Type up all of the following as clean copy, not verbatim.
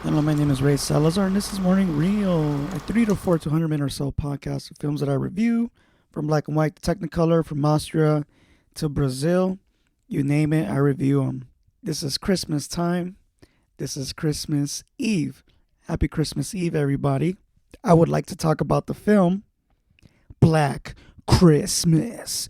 Hello, my name is Ray Salazar, and this is Morning Reel, a 3 to 4 to 100 minute or so podcast of films that I review, from black and white to Technicolor, from Austria to Brazil. You name it, I review them. This is Christmas time. This is Christmas Eve. Happy Christmas Eve, everybody. I would like to talk about the film Black Christmas.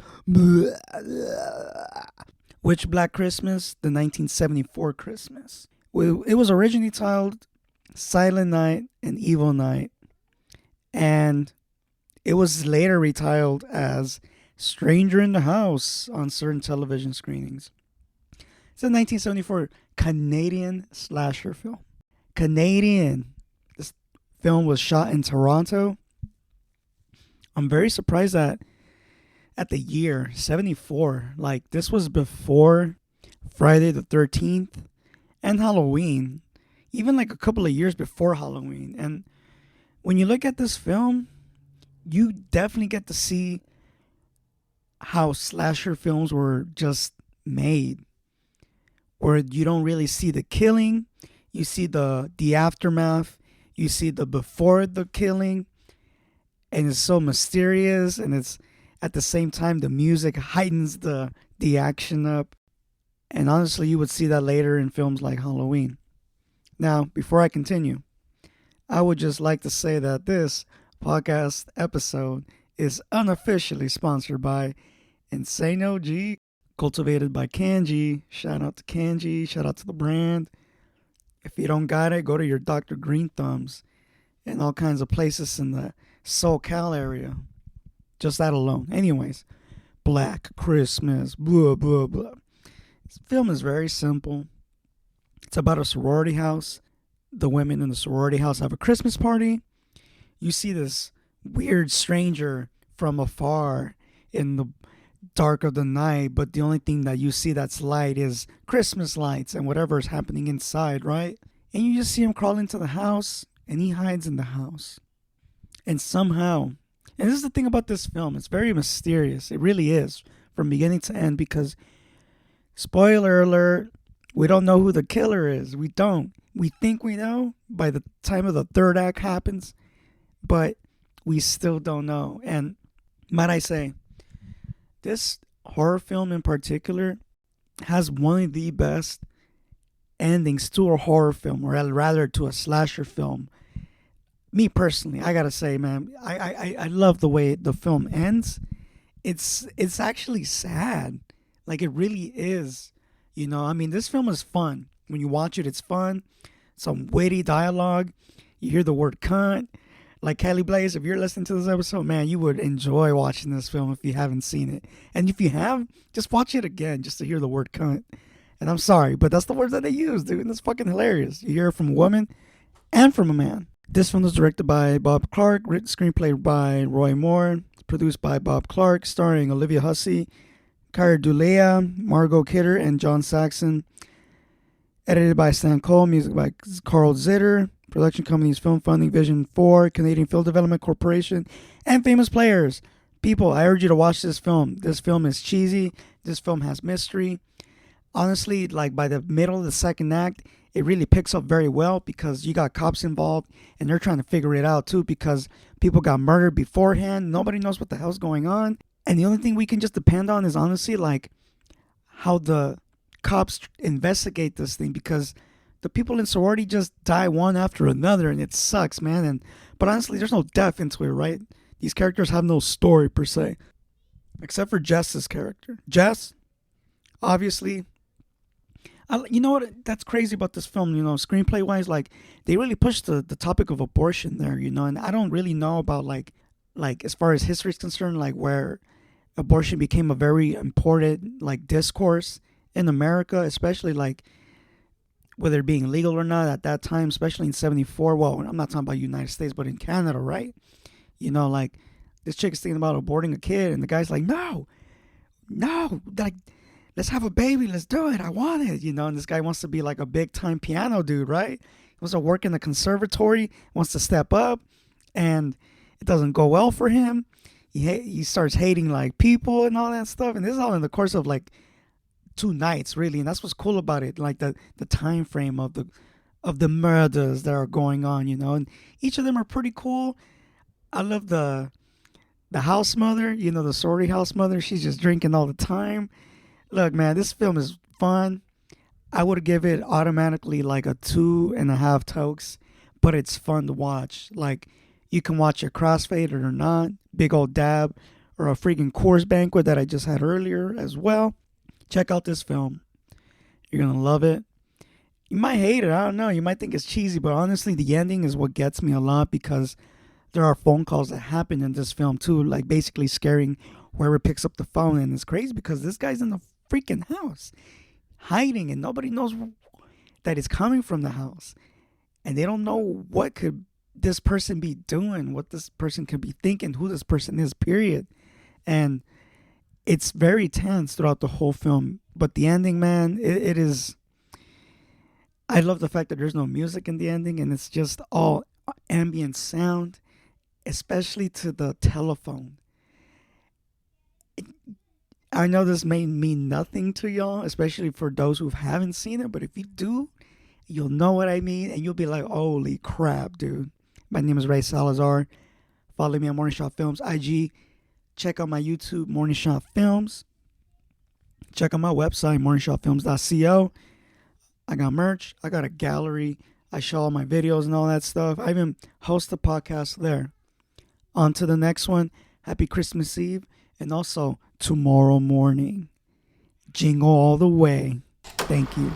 Which Black Christmas? The 1974 Christmas. It was originally titled Silent Night and Evil Night, and it was later retitled as Stranger in the House on certain television screenings. It's a 1974 Canadian slasher film. Canadian. This film was shot in Toronto. I'm very surprised at the year 74. Like, this was before Friday the 13th and Halloween, even like a couple of years before Halloween. And when you look at this film, you definitely get to see how slasher films were just made, where you don't really see the killing, you see the aftermath, you see the before the killing, and it's so mysterious, and it's at the same time the music heightens the action up. And honestly, you would see that later in films like Halloween. Now, before I continue, I would just like to say that this podcast episode is unofficially sponsored by Insane OG, cultivated by Kanji. Shout out to Kanji. Shout out to the brand. If you don't got it, go to your Dr. Green Thumbs and all kinds of places in the SoCal area. Just that alone. Anyways, Black Christmas, blah, blah, blah. This film is very simple. It's about a sorority house. The women in the sorority house have a Christmas party. You see this weird stranger from afar in the dark of the night, but the only thing that you see that's light is Christmas lights and whatever is happening inside, right? And you just see him crawl into the house, and he hides in the house. And somehow, and this is the thing about this film, it's very mysterious. It really is, from beginning to end, because spoiler alert, we don't know who the killer is. We don't. We think we know by the time of the third act happens, but we still don't know. And might I say, this horror film in particular has one of the best endings to a horror film, or rather to a slasher film. Me personally, I gotta say, man, I love the way the film ends. It's actually sad. Like, it really is. You know, I mean, this film is fun. When you watch it, it's fun. Some witty dialogue. You hear the word cunt. Like, Kelly Blaze, if you're listening to this episode, man, you would enjoy watching this film if you haven't seen it. And if you have, just watch it again just to hear the word cunt. And I'm sorry, but that's the words that they use, dude. And it's fucking hilarious. You hear it from a woman and from a man. This film was directed by Bob Clark, written screenplay by Roy Moore, produced by Bob Clark, starring Olivia Hussey, Cara Dulea, Margot Kidder, and John Saxon. Edited by Stan Cole, music by Carl Zitter. Production companies Film Funding, Vision 4, Canadian Film Development Corporation, and famous players. People, I urge you to watch this film. This film is cheesy. This film has mystery. Honestly, like, by the middle of the second act, it really picks up very well, because you got cops involved and they're trying to figure it out too, because people got murdered beforehand. Nobody knows what the hell's going on. And the only thing we can just depend on is honestly like how the cops investigate this thing, because the people in sorority just die one after another, and it sucks, man. But honestly, there's no depth into it, right? These characters have no story per se, except for Jess's character. Jess, obviously, you know what? That's crazy about this film. You know, screenplay wise, like, they really pushed the topic of abortion there. You know, and I don't really know about like as far as history is concerned, like where abortion became a very important like discourse in America, especially like whether it being legal or not at that time, especially in 74. Well, I'm not talking about United States, but in Canada, right? You know, like, this chick is thinking about aborting a kid, and the guy's like, no, like, let's have a baby, let's do it, I want it, you know. And this guy wants to be like a big time piano dude, right? He wants to work in the conservatory, wants to step up, and it doesn't go well for him. He starts hating like people and all that stuff, and this is all in the course of like 2 nights, really. And that's what's cool about it, like the time frame of the murders that are going on, and each of them are pretty cool. I love the house mother, the sorority house mother. She's just drinking all the time. Look, man, this film is fun. I would give it automatically like a 2.5 tokes, but it's fun to watch. Like, you can watch it crossfaded or not, big old dab, or a freaking course banquet that I just had earlier as well. Check out this film. You're gonna love it. You might hate it. I don't know. You might think it's cheesy, but honestly, the ending is what gets me a lot because there are phone calls that happen in this film too, like basically scaring whoever picks up the phone. And it's crazy because this guy's in the freaking house hiding and nobody knows that it's coming from the house. And they don't know what could this person be doing, what this person could be thinking, who this person is, period. And it's very tense throughout the whole film. But the ending, man, it is. I love the fact that there's no music in the ending and it's just all ambient sound, especially to the telephone. I know this may mean nothing to y'all, especially for those who haven't seen it, but if you do, you'll know what I mean and you'll be like, holy crap, dude. My name is Ray Salazar. Follow me on Morning Shot Films IG. Check out my YouTube, Morning Shot Films. Check out my website, morningshotfilms.co. I got merch. I got a gallery. I show all my videos and all that stuff. I even host a podcast there. On to the next one. Happy Christmas Eve. And also tomorrow morning. Jingle all the way. Thank you.